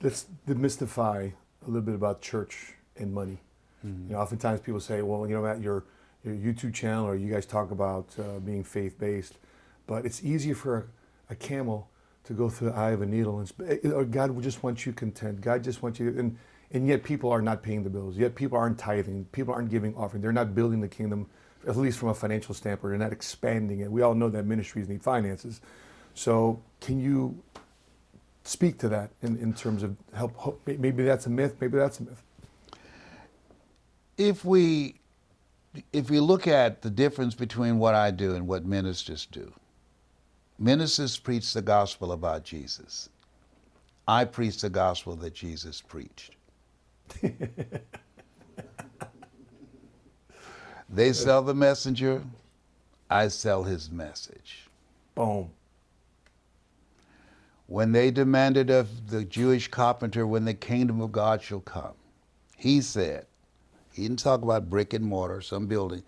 let's demystify a little bit about church and money. Mm-hmm. You know, oftentimes people say, well, you know, Matt, your YouTube channel or you guys talk about being faith-based, but it's easier for a camel to go through the eye of a needle. Or God just wants you content. God just wants you, and yet people are not paying the bills. Yet people aren't tithing. People aren't giving offering. They're not building the kingdom, at least from a financial standpoint. They're not expanding it. We all know that ministries need finances. So can you speak to that in terms of help? Maybe that's a myth. Maybe that's a myth. If we look at the difference between what I do and what ministers do, ministers preach the gospel about Jesus. I preach the gospel that Jesus preached. They sell the messenger, I sell his message. Boom. When they demanded of the Jewish carpenter when the kingdom of God shall come, he said, he didn't talk about brick and mortar, some building,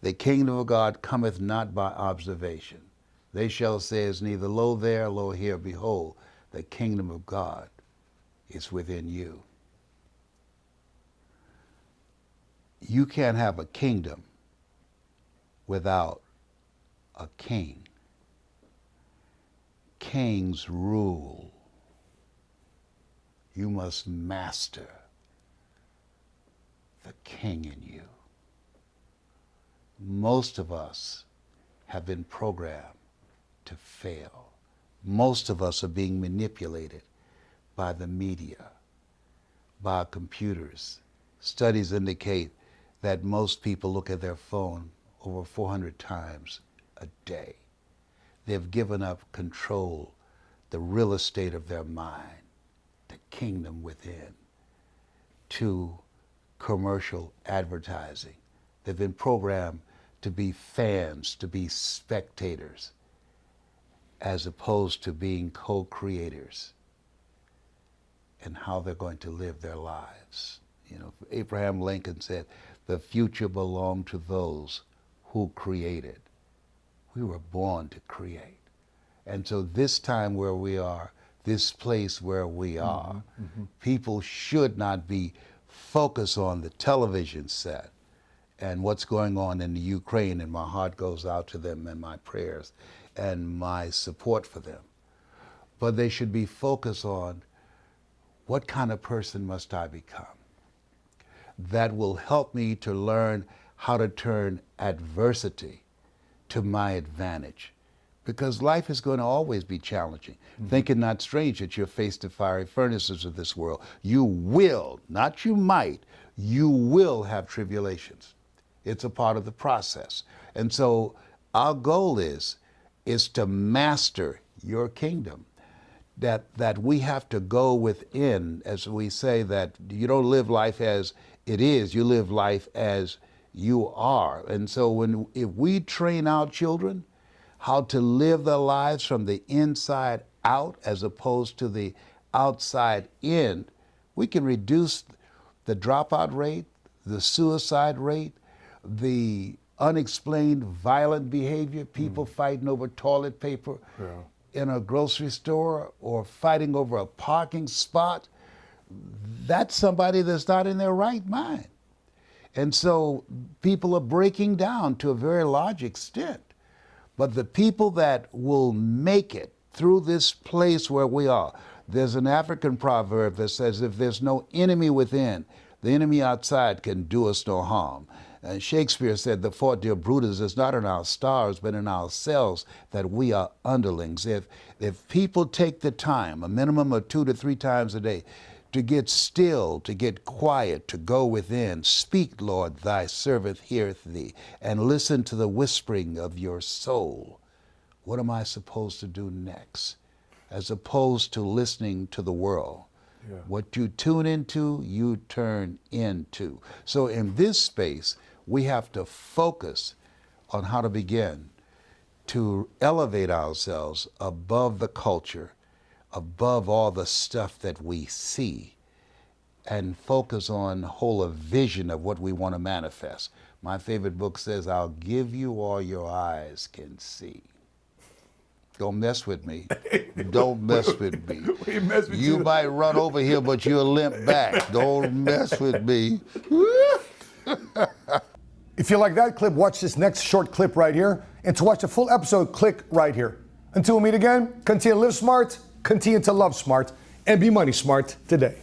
the kingdom of God cometh not by observation. They shall say, is neither lo there, lo here, behold, the kingdom of God is within you. You can't have a kingdom without a king. Kings rule. You must master the king in you. Most of us have been programmed to fail. Most of us are being manipulated by the media, by computers. Studies indicate that most people look at their phone over 400 times a day. They've given up control, the real estate of their mind, the kingdom within, to commercial advertising. They've been programmed to be fans, to be spectators, as opposed to being co-creators in how they're going to live their lives. You know, Abraham Lincoln said, the future belonged to those who created. We were born to create. And so this time where we are, this place where we are, people should not be focused on the television set and what's going on in the Ukraine, and my heart goes out to them and my prayers and my support for them. But they should be focused on what kind of person must I become that will help me to learn how to turn adversity to my advantage. Because life is going to always be challenging. Think it not strange that you're faced the fiery furnaces of this world. You will, not you might, you will have tribulations. It's a part of the process. And so our goal is to master your kingdom. That we have to go within, as we say, that you don't live life as it is, you live life as you are. And so if we train our children how to live their lives from the inside out as opposed to the outside in, we can reduce the dropout rate, the suicide rate, the unexplained violent behavior, people fighting over toilet paper in a grocery store or fighting over a parking spot. That's somebody that's not in their right mind. And so people are breaking down to a very large extent. But the people that will make it through this place where we are, there's an African proverb that says, if there's no enemy within, the enemy outside can do us no harm. And Shakespeare said, the fault, dear Brutus, is not in our stars, but in ourselves, that we are underlings. If people take the time, a minimum of 2 to 3 times a day, to get still, to get quiet, to go within. Speak, Lord, thy servant heareth thee, and listen to the whispering of your soul. What am I supposed to do next? As opposed to listening to the world. Yeah. What you tune into, you turn into. So in this space, we have to focus on how to begin to elevate ourselves above the culture, above all the stuff that we see, and focus on whole a vision of what we want to manifest. My favorite book says, I'll give you all your eyes can see. Don't mess with me. Don't mess with me. We mess with You might run over here, but you'll limp back. Don't mess with me. If you like that clip, watch this next short clip right here. And to watch the full episode, click right here. Until we meet again, continue to live smart, continue to love smart, and be money smart today.